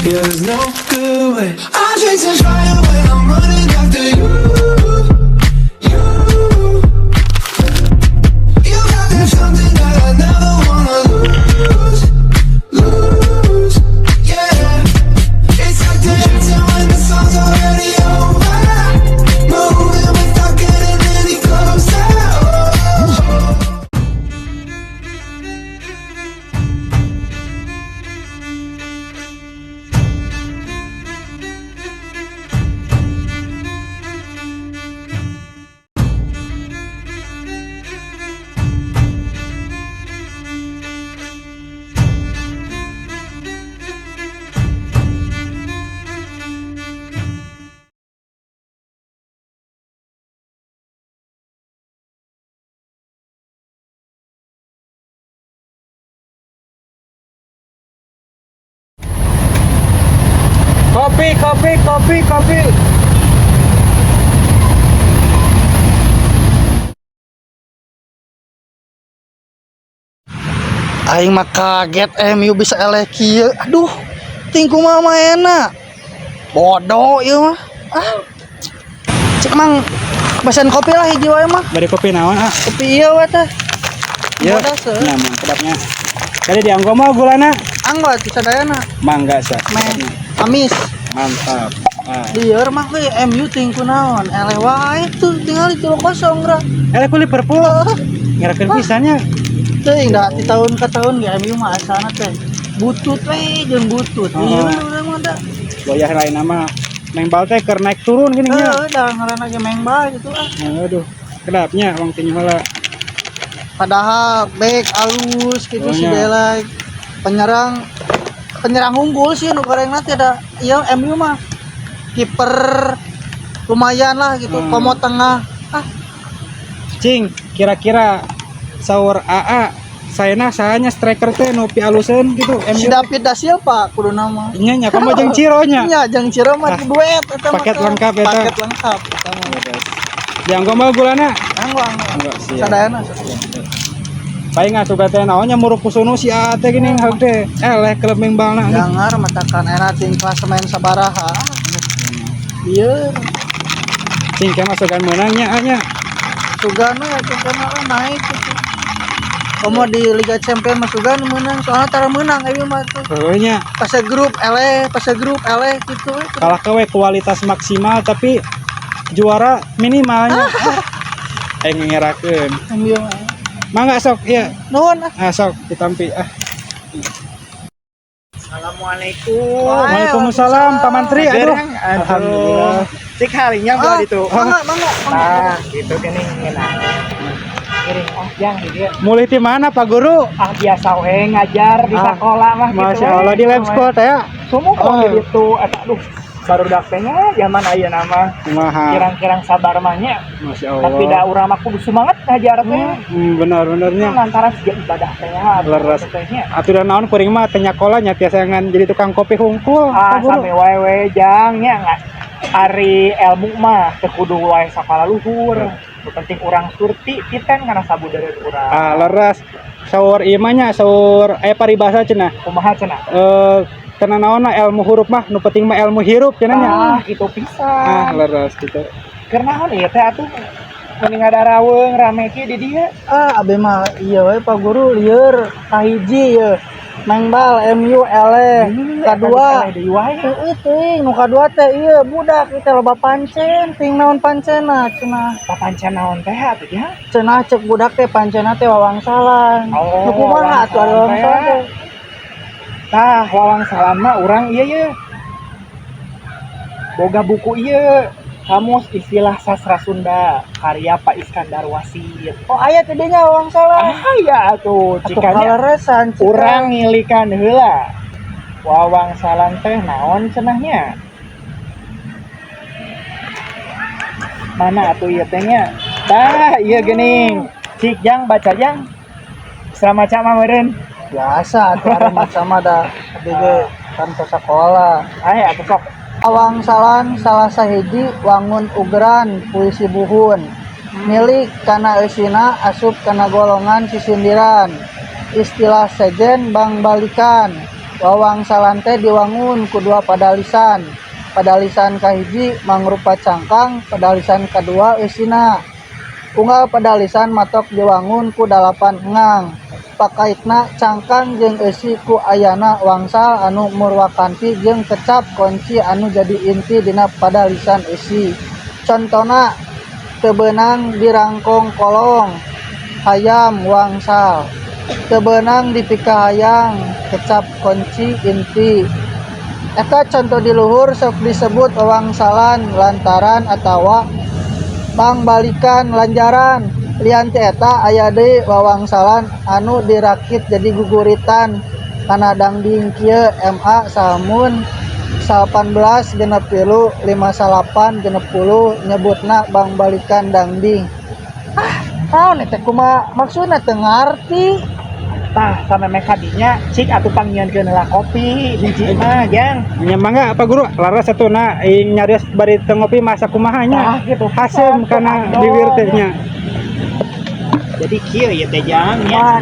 Yeah, there's no good way. I'm chasing fire when I'm running after you. You, you got that something that I never wanna lose, lose. Yeah, it's like dancing when the song's already over. Moving without getting any closer. Kopi. Aing mah kaget MU bisa eleh kieu. Aduh, tingku mah enak. Bodoh ieu mah. Cek mang pesen kopi lah hiji wae mah. Bari kopi naon Kopi ieu we teh. Ya, nyaman kedapnya. Tadi dianggo mah gulana. Anggo atuh sadayana. Mangga sa. Meh amis. Mantap. Lieur mah we MU tingku naon. Eleh wae tuh tinggal 3-0 ra. Eleh ku Liverpool. Ngerakeun pisannya. Teuing da di tahun ke tahun ge MU mah asana teh. Butut we jeung butut. Ieu urang mah da. Boyah lain nama Neng bal teh keur naik turun gini nya. Da ngaranna ge mengbal gitu ah. Aduh, kedapnya wong teh heula. Padahal back alus gitu si Bela penyerang unggul sih nu goreng nanti ada iya MU mah kiper lumayan lah gitu komo tengah Cing kira-kira saur AA sayana sahanya striker teh nu pialuseun gitu si David da Silva kudu nama nya nya kamu jeung Ciro nya nya jeung Ciro mah duet eta paket lengkap eta paket lengkap eta mah dianggo mah gulana anggo sadayana paling asup teh naonnya muruk kusunu si AA teh gini heuh teh eleh klub mengbalna jangar matakan era ting klasemen sabaraha ieu cing ka masukan menangnya anya sugana ya sugana naik gitu. Komo di Liga Champions mah sugana menang soalnya tara menang ieu mah tuh pokoknya pas grup eleh gitu kalah kewe kualitas maksimal tapi juara minimalnya aing ngerakeun mangga sok iya nuhun sok ditampi Assalamualaikum. Waalaikumsalam Pak Mantri. Aduh. Alhamdulillah. Cik harinya gua itu. Mangga. Nah, gitu gini enak. Kiring yang dia. Mulai di mana Pak Guru? Biasa we ngajar di sekolah mah gitu. Masya Allah di lab school teh ya. Semua gitu. Aduh, baru daknya zaman aya nama. Kirang-kirang sabar mahnya. Masya Allah. Tapi da urang mah kudu semangat ngajar teh. Benar-benarnya. Lantaran sejak ibadah teh leres. Atuh da naon kuring mah teh nyakola nya tiasa ngan jadi tukang kopi hungkul. Same wae jang nya ari ilmu mah teu kudu wae sakala luhur. Penting urang surti titen kana sabudara urang. Leres. Saur ieu mah nya saur paribasa cenah. Kumaha cenah? Karena naon ilmu huruf mah nu penting mah ilmu hirup cenah nya. Gitu pisan. Leres gitu. Keur naon ieu teh atuh mending ngadaraweuh rame ki di dieu. Abe mah ieu we Pak Guru lieur kahiji ieu. Mengbal MU eleh. Kadua heueuh teuing nu kadua teh ieu budak teh loba pancen ting naon pancena cenah. Papancen naon teh atuh ya? Cenah cek budak teh pancena teh wawangsalan. Nu kumaha atuh wawangsalan teh? Tah wawangsalan mah urang ieu boga buku ieu kamus istilah sastra Sunda karya Pak Iskandar Wasit. Oh aya teh dinya wawangsalan. Aya atuh cikanya urang ngilikan heula. Wawangsalan teh naon cenahnya? Mana atuh ieu teh nya? Tah ieu geuning. Cik jang baca jang. Selama maca mah meureun. Biasa atuh are sama da DG kantor sekolah. Aya atuh sok. Awangsalan salah sahiji wangun ugeran puisi buhun milik kana eusina asup kana golongan sisindiran istilah sejen bang balikan wawangsalan teh diwangun ku dua padalisan. Padalisan kahiji mangrupa cangkang, padalisan kadua eusina. Unggal padalisan matok diwangun ku 8 engang. Pakaitna cangkang jeung eusi ku ayana wangsal anu murwakanti jeung kecap kunci anu jadi inti dina padalisan eusi. Contona teu beunang dirangkong kolong, hayam wangsal. Teu beunang dipika hayang, kecap kunci inti. Eta contoh di luhur sok disebut wawangsalan lantaran atawa pangbalikan lanjaran. Lian teh eta aya deui wawangsalan anu dirakit jadi guguritan kana dangding kieu MA samun 18 genep 3 58 genep 10 nyebutna pangbalikan dangding. Naon teh kumaha maksudna teu ngarti. Tah sama mekadinya cik atuh panggieunkeun heula kopi hiji mah jang. Nya mangga Pak Guru, laras satuna nyarios bari teu ngopi masa kumaha nya. Gitu. Hasem kana bibir teh nya. Jadi kieu ya teh jang nya.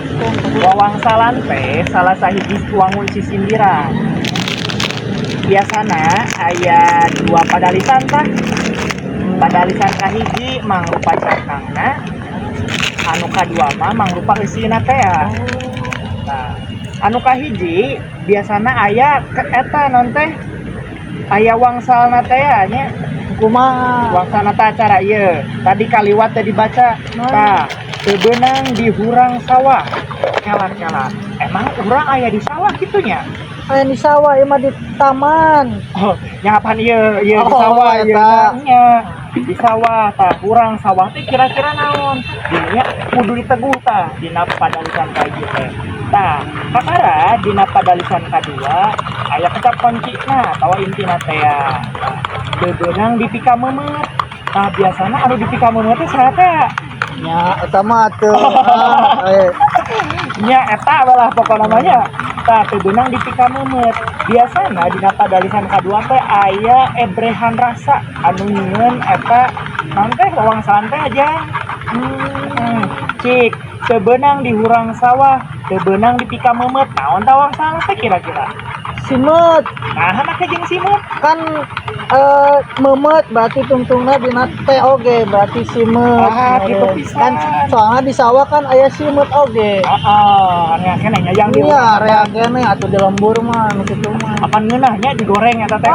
Wawangsalan teh salah sahiji wangun sisindiran. Biasana aya 2 padalisan tah. Padalisan kahiji mangrupa cangkangna, anu kadua mah mangrupa eusina teh. Nah, anu kahiji biasana aya eta non teh aya wangsalna teh nya. Kumaha? Wangsalna teh acara ieu. Tadi kaliwat teh dibaca. Tah, teu beunang di hurang sawah. Kelan-kelan. Emang urang aya di sawah kitunya? Aya di sawah ieu mah di taman. Oh, nyapan ieu di Oh, sawah ieu eta. nya. Di sawah tah urang sawah teh kira-kira naon? Dinya kudu diteguh tah dina padalisan kahiji teh. Tah, kakara dina padalisan kadua aya kecap kuncina atawa intina teh. Tah, teu beunang dipika meumeut. Tah biasana anu dipika meumeut teh saha teh? Nya eta mah teu Nya eta balah pokona namanya. Tah teu beunang dipika meumeut. Biasana dina padalisan kadua teh aya ebrehan rasa anu nyieun eta naon teh wawangsalan teh aja. Cik teu beunang di hurang sawah, teu beunang dipika meumeut. Naon tah wawangsalan teh kira-kira? simut Nah, make jeung simut. kan memet berarti tungtungna dina teh oge berarti simut. Ah, gitu pisan. Kan soalnya di sawah kan aya simut oge. Heeh, anu nya yang di Iya reagennya atuh di lembur mah nu kitu mah. apa ngeunahnya digoreng eta teh.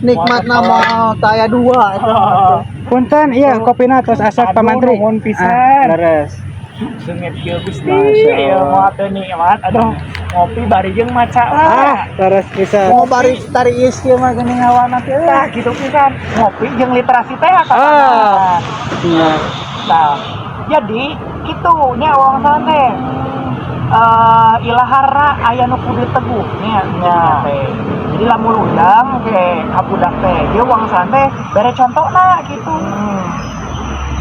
Nikmat nama taya 2 eta. Oh, Punten iya kopina tos asak Aduh, pamantri. nuhun pisan. Leres. Sengit kieu Gusti. Masya Ieu Allah. moal teu nikmat. Aduh, ngopi bari jeung maca Leres pisan. Mau bari tari ieu mah geuning ngawana teh. Tah gitu pisan. Ngopi jeung literasi teh kata. Iya. Nah, jadi kitu nya wawangsalan teh. Ilahara aya nu kudu teguh nya teh. Jadi lamun undang ke kabudak teh, ieu wawangsalan teh bere contona kitu.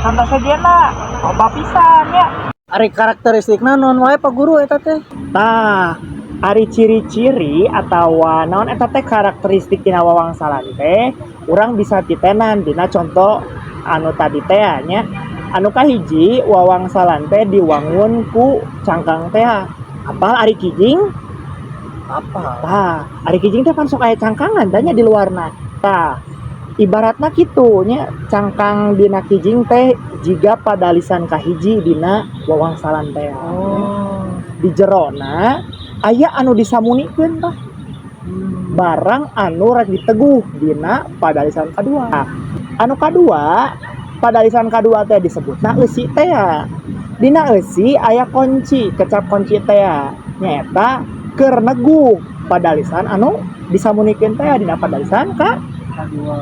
Contoh sajana loba pisan ya. Ari karakteristikna naon wae Pak Guru eta teh? Nah, ari ciri-ciri atawa naon eta teh karakteristik dina wawangsalan teh, urang bisa titenan dina contoh anu tadi teh nya. Anu kahiji wawangsalan teh diwangun ku cangkang teh. Apal ari kijing? Apa? Tah, ari kijing teh kan sok aya cangkangan tanya di luarna. Tah, ibaratna kitu nya cangkang dina kijing teh jiga padalisan kahiji dina wawangsalan teh. Di jerona aya anu disamunikeun tah. Barang anu rek diteguh dina padalisan kadua. Nah, anu kadua padalisan kadua teh disebutna eusi teh. Dina eusi aya kunci, kecap kunci teh nyaeta keur neguh padalisan anu disamunikeun teh dina padalisan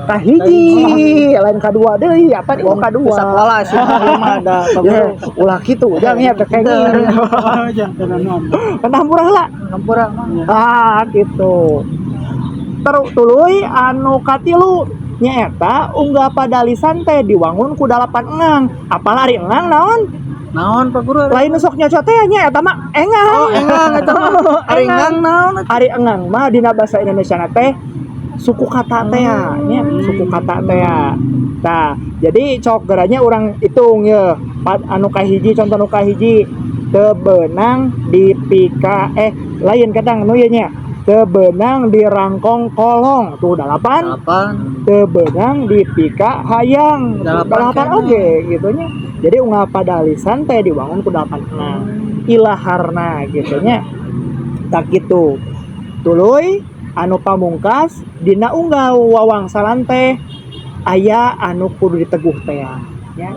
kahiji lain kadua deui apa di kadua Sakola sih mah ada Pak Guru. ulah kitu jang nya teh kenging penampurah lah Hampura ah mah. gitu tuluy anu katilu nyaeta unggah padalisan teh diwangun ku 8 engang apalah ari engang naon Naon Pak Guru? lain sok nyaca teh nya eta mah engang Oh, engang eta mah. Ari engang naon? ari engang mah dina bahasa Indonesia na teh suku kata teh nya suku kata teh. Nah, jadi cok geranya orang hitung ya. Anu kahiji contoh anu kahiji teu beunang dipika lain kadang nu ye nya tebenang di rangkong kolong tuh 8. Tebenang di pika hayang 8 oge gitunya. Jadi unggal padalisan teh dibangun ku 8 ilaharna gitunya. Tak gitu tuluy anu pamungkas dina unggal wawangsalan teh aya anu kudu diteguh teh ya.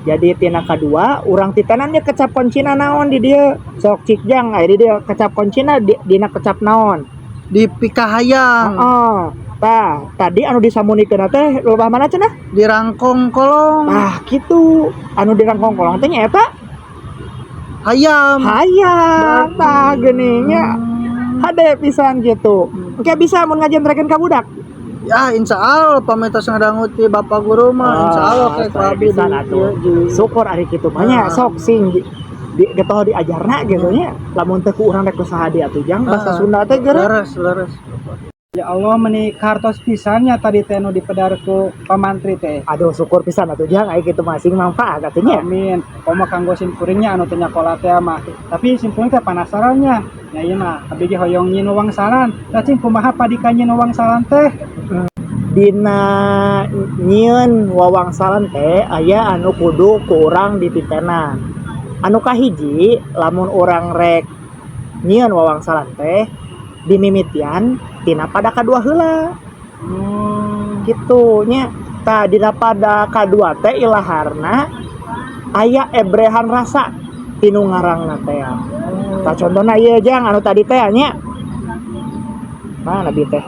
Jadi tina kadua urang titenannya kecap koncina naon di dia sok cikjang aya di dia kecap koncina dina kecap naon Di Pikahayang, tah tadi anu disamunikeun teh lobah mana cenah di Rangkong Kolong, kitu anu di rangkong kolong teh nyaeta Hayam. hayang tah geuningnya hade pisan gitu engke bisa mun ngajentreken ka budak. Ya insya Allah pamitos ngadangut ti Bapak Guru mah insya Allah kayak saya abdi bisa atuh. Syukur ari kitu mah nya sok sing getoh diajarna gitu nya. Lamun teu ku urang rek usaha di atuh jang bahasa Sunda teh geureuh. leres. Ya Allah meni kartos pisannya tadi teh nu dipedar ku pamantri teh. Aduh syukur pisan atuh jang aya kitu masing manfaat atunya. Amin. Koma kanggo simkuringnya anu teu nyakola teh mah. Tapi simkuring teh panasarannya. Ya ieu mah abdi ge hoyong nyin wangsalan. Da cing kumaha padika nyin wangsalan teh? Dina nyieun wawangsalan teh aya anu kudu ku urang dititenan. Anu kahiji lamun urang rek nyieun wawangsalan teh dimimitian tina pada kadua heula. Gitu nya. Tah dina pada kadua teh ilaharna aya ebrehan rasa tinu ngarangna teh. Tah contona ieu jang anu tadi teh nya. Mana bi teh?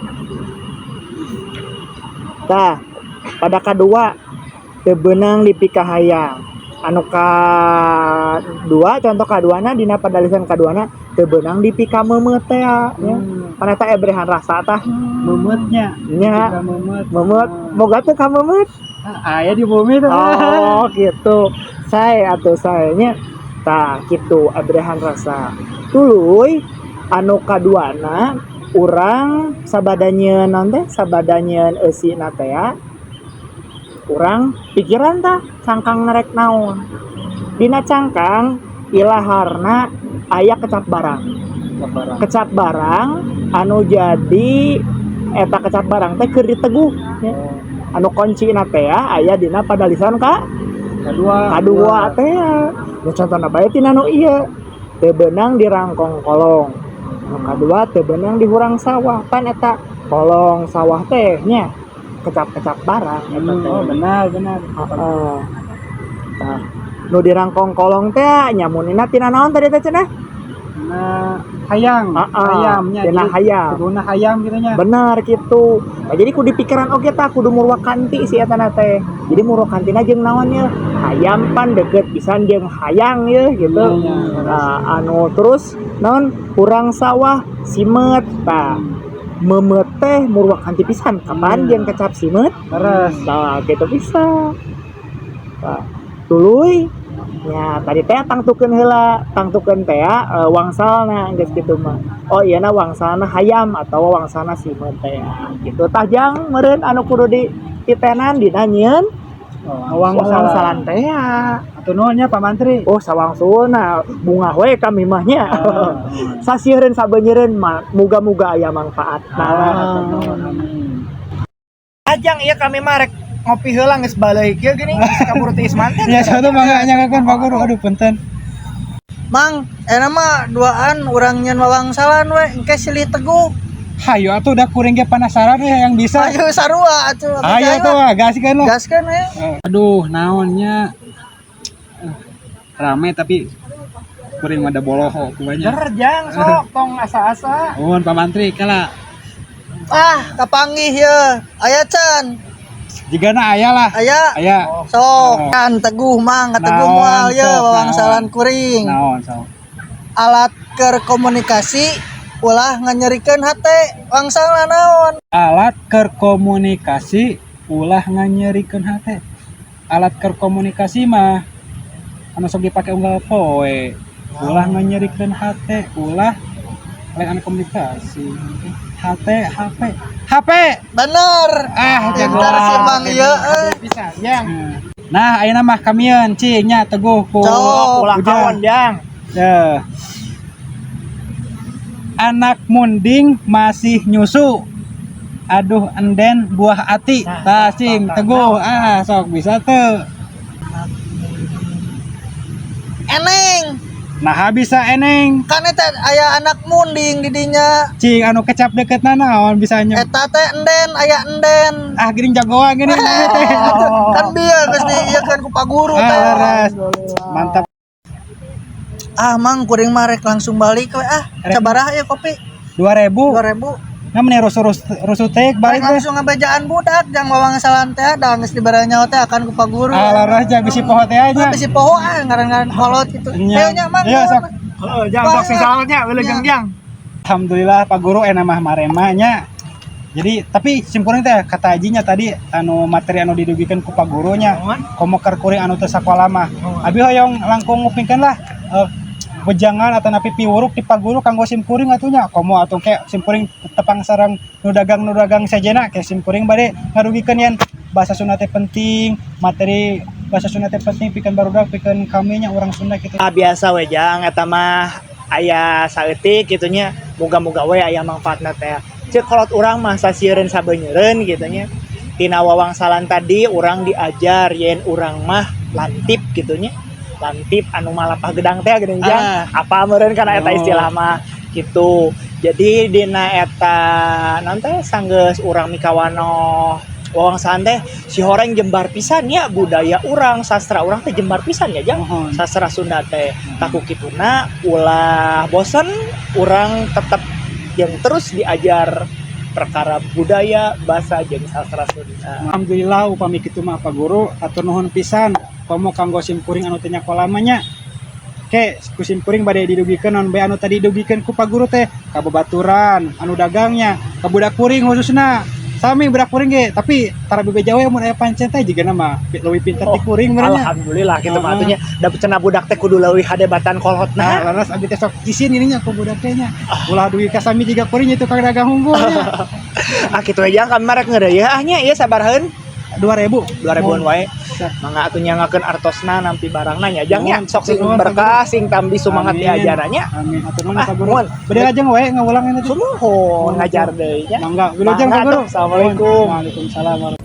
Tah pada kadua tebenang di Pikahayang. Anu kadua contoh kaduana dina padalisan kaduana tebenang di Pika Meumeut teh ya. Kana eta ebrehan rasa tah. Memeutnya. Nya. Juga memeut. Memeut moga teh ka Meumeut. Aya di bumi teh. Oh gitu. Sae atuh saenya. Tah kitu ebrehan rasa. Tuluy anu kaduana urang sabadanya nanti sabadanya eusina teh ya urang pikiran tah cangkang nerek naon dina cangkang ilaharna aya kecap barang anu jadi eta kecap barang teh keur diteguh ya. Anu kuncina teh ya aya dina padalisan kadua teh ya contohna bae tina nu ieu teu beunang di rangkong kolong. Anu kadua teu beunang di hurang sawah pan eta kolong sawah teh nya kecap-kecap barang eta teh. Oh benar. Heeh. Tah nu di rangkong kolong teh nyamunina tina naon tadi teh cenah? Nah, hayam. Hayamnya. Tina hayam. Kuduna hayam gitu nya. Bener gitu. Nah, jadi kudu pikiran oge tah kudu murwakanti si eta teh. Jadi murwakantina jeung naon ye? Hayam pan deket pisan jeung hayang ye gitu. Nah, anu terus naon urang sawah simet tah. Memet teh murwakanti pisan kapan jeung kecap simet? Terus Nah, gitu bisa. Nah, tuluy ya tadi teh tangtukeun heula, tangtukeun teh wangsalna geus kitu mah. Oh iya na wangsalna hayam atau wangsalna simet teh. Kitu tah jang meureun anu kudu dititenan dina nyieun wangsalan teh ya. atuh nuhun nya Pak Mantri. Oh sawangsulna bunga we kami mah nya. Sasieun sabeunyeun muga-muga aya manfaatna. Ajang ieu kami mah rek ngopi heula geus baleuk kieu geuning kabur teh manten. Ya satu mangga nyangakeun Pak Guru. Aduh punten. Mang, mah duaan urang nyeun wawangsalan we engke silih teguh. Hayu atuh udah kuring ge penasaran ya yang bisa. Ayo sarua atuh. Ayo tuh gaskeun lo. Gaskeun we. Aduh naonnya rame tapi kuring mah da boloho kuanya. Jang sok tong asa-asa. Nuhun Pak Mantri kala. Kapanggih ya. Aya can. Jigana aya lah. Aya. Sok kan teguh mang, teguh Naon, moal ya sok, wawangsalan kuring. Naon sok. Alat keur komunikasi ulah nganyerikeun hate wangsalna naon. Alat keur komunikasi ulah nganyerikeun hate. Alat keur komunikasi mah anu sok dipake unggal poe. Ulah nganyerikeun hate, ulah lain anu komunikasi. HP. Bener. Pintar si Mang ieu. Bisa jang. Nah, ayeuna mah kamieun cing nya teguh ku Sok, ulah kawan jang. anak munding masih nyusu. Aduh enden buah ati. Tasing teguh. Sok bisa tuh. Eneng Nah bisa eneng. kan eta aya anak munding di dinya Cing anu kecap deket naon bisa nyem. eta teh enden aya enden Geuning jagoan geuning teh. kan bieu geus diieukeun ku paguru teh Laras. Mantap. Mang kuring mah rek langsung balik we sabaraha ya kopi 2000. 2000 Ngamne rusuh teh balik teh. langsung ngabejaan budak jang bawang salan teh da geus dibere nyawa teh akan ku paguru Laras jah bisi poho teh aja. bisi poho ngaran-ngaran kolot gitu Nya. nya mang Iya, sok. jang sok sing salatnya wilujeng jang Alhamdulillah Pak Guru mah maremanya. Jadi tapi simkuring teh kata ajinya tadi anu materi anu didugikeun ku Pak Gurunya. Komo keur kuring anu teu sakola mah. Abi hoyong langkung ngupingkeun lah wejangan atau napi piwuruk di Pak Guru kanggo simkuring atunya. Komo atuh ke simkuring tepang sareng nu dagang sajena ke simkuring bade ngarugikeun yen bahasa Sunda teh penting, materi bahasa Sunda teh penting pikeun barudak pikeun kami nya urang Sunda kitu. Biasa we jang eta mah aya saeutik kitu nya muga-muga we aya manfaatna teh. Ceuk kolot urang mah sasieun sabeuneureun kitu nya. Tina wawangsalan tadi urang diajar yen urang mah lantip kitu nya. Lantip anu malapah gedang teh geuning jang. Apa meureun kana eta istilah mah gitu. Jadi dina eta naon teh sanggeus urang mikawano wawangsalan teh si horeng jembar pisan ya budaya urang sastra urang teh jembar pisan ya jang sastra Sunda teh taku kituna ulah bosen urang tetep yang terus diajar perkara budaya bahasa jeung sastra Sunda. Alhamdulillah upami kitu mah Pak Guru atur nuhun pisan komo kanggo simkuring anu teu nyakola mah nya. Ke ku simkuring bade didugikeun non bae anu tadi didugikeun ku Pak Guru teh ka babaturan anu dagangnya ka budak kuring khususna. Sami budak kuring ge tapi tara bebeja we mun aya pancen teh jiga mah leuwih pinter ti kuring meureun nya. Alhamdulillah kitu mah atunya da cenah budak teh kudu leuwih hadebatan kolotna. Laras abi teh sok isin ininya ku budak teh nya. Ulah duit ka sami jiga kuring itu kang dagang hunggulnya. Kitu we jang kamar ngeureuh nya ieu sabaraheun 2000 wae. Mangga atuh nyangakeun artosna nampi barangna nya jang nya Nuhun, sok sing nuhun, berkah sing tambi sumangat Amin. diajarannya. Amin. Atur nuhun Pak Guru. Nuhun. Bade lajeng we ngawulang ini tuh. Sumuhun ngajar deui nya. Mangga, wilujeng Pak Mangga, Guru. atuh. Assalamualaikum. Waalaikumsalam.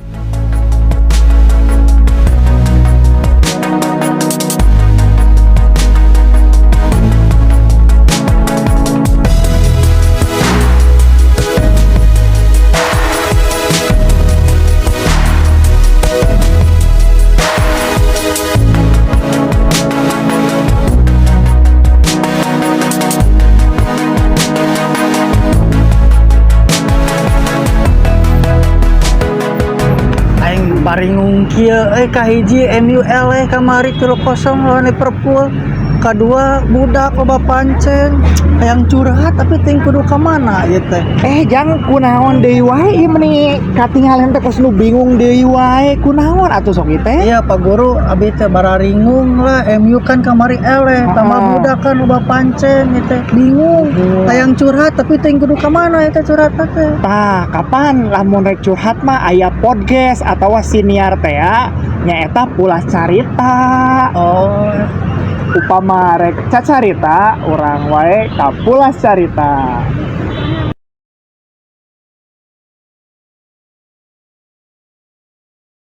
Baringung kieu kahiji MUL kamari 3-0 lawan Liverpool. Kadua budak loba pancen hayang curhat tapi ting kudu ka mana ieu teh. Jang kunaon deui wae ieu meuni katinggalan teh kos nu bingung deui wae kunaon atuh sok ieu teh. Iya Pak Guru abi teh bararingung lah MU kan kamari eleh tambah budak kan loba pancen ieu teh bingung hayang curhat tapi ting kudu ka mana ieu teh curhat teh. Tah, kapan lamun rek curhat mah aya podcast atawa siniar teh nyaeta Pulas Carita. Oh, Upama rek cacarita urang wae ka Pulas Carita.